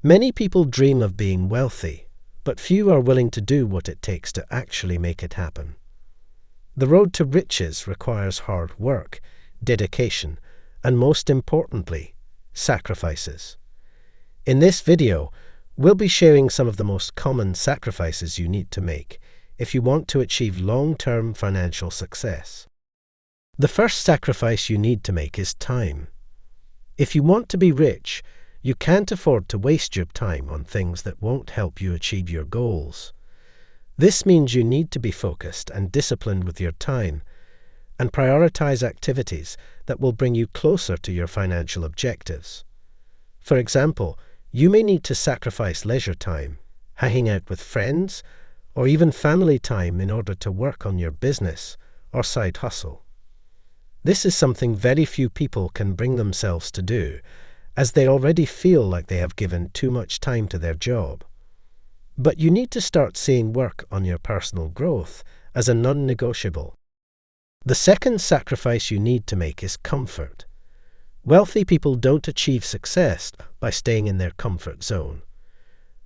Many people dream of being wealthy, but few are willing to do what it takes to actually make it happen. The road to riches requires hard work, dedication, and most importantly, sacrifices. In this video, we'll be sharing some of the most common sacrifices you need to make if you want to achieve long-term financial success. The first sacrifice you need to make is time. If you want to be rich, you can't afford to waste your time on things that won't help you achieve your goals. This means you need to be focused and disciplined with your time and prioritize activities that will bring you closer to your financial objectives. For example, you may need to sacrifice leisure time, hanging out with friends, or even family time in order to work on your business or side hustle. This is something very few people can bring themselves to do, as they already feel like they have given too much time to their job. But you need to start seeing work on your personal growth as a non-negotiable. The second sacrifice you need to make is comfort. Wealthy people don't achieve success by staying in their comfort zone.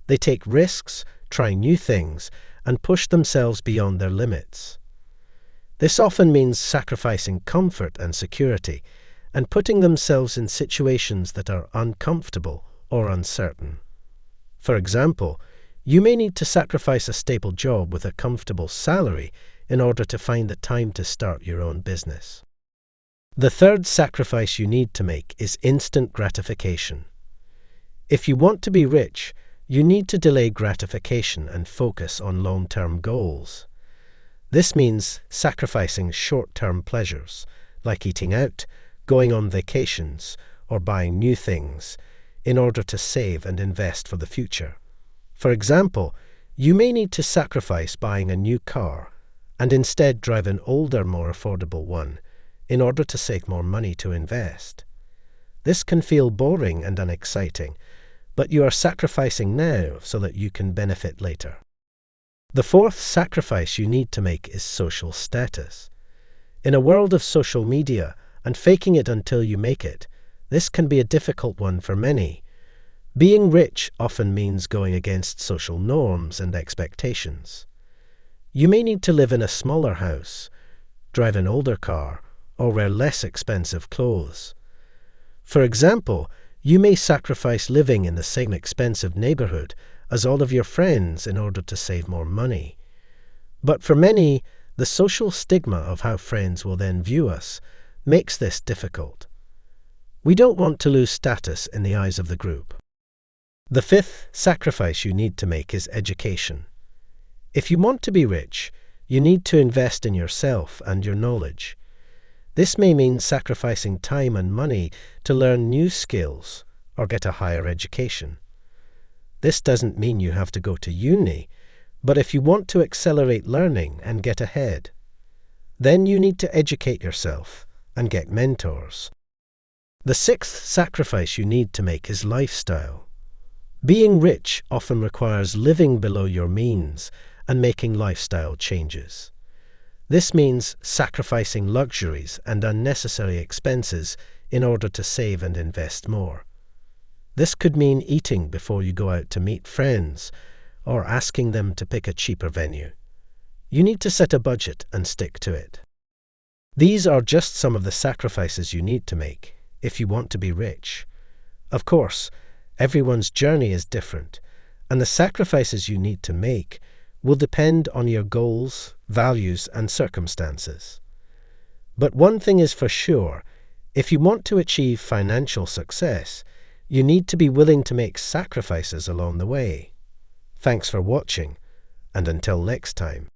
They take risks, try new things, and push themselves beyond their limits. This often means sacrificing comfort and security and putting themselves in situations that are uncomfortable or uncertain. For example, you may need to sacrifice a stable job with a comfortable salary in order to find the time to start your own business. The third sacrifice you need to make is instant gratification. If you want to be rich, you need to delay gratification and focus on long-term goals. This means sacrificing short-term pleasures, like eating out, going on vacations, or buying new things, in order to save and invest for the future. For example, you may need to sacrifice buying a new car and instead drive an older, more affordable one in order to save more money to invest. This can feel boring and unexciting, but you are sacrificing now so that you can benefit later. The fourth sacrifice you need to make is social status. In a world of social media and faking it until you make it, this can be a difficult one for many. Being rich often means going against social norms and expectations. You may need to live in a smaller house, drive an older car, or wear less expensive clothes. For example, you may sacrifice living in the same expensive neighborhood as all of your friends in order to save more money. But for many, the social stigma of how friends will then view us makes this difficult. We don't want to lose status in the eyes of the group. The fifth sacrifice you need to make is education. If you want to be rich, you need to invest in yourself and your knowledge. This may mean sacrificing time and money to learn new skills or get a higher education. This doesn't mean you have to go to uni, but if you want to accelerate learning and get ahead, then you need to educate yourself and get mentors. The sixth sacrifice you need to make is lifestyle. Being rich often requires living below your means and making lifestyle changes. This means sacrificing luxuries and unnecessary expenses in order to save and invest more. This could mean eating before you go out to meet friends or asking them to pick a cheaper venue. You need to set a budget and stick to it. These are just some of the sacrifices you need to make if you want to be rich. Of course, everyone's journey is different, and the sacrifices you need to make will depend on your goals, values, and circumstances. But one thing is for sure, if you want to achieve financial success, you need to be willing to make sacrifices along the way. Thanks for watching, and until next time.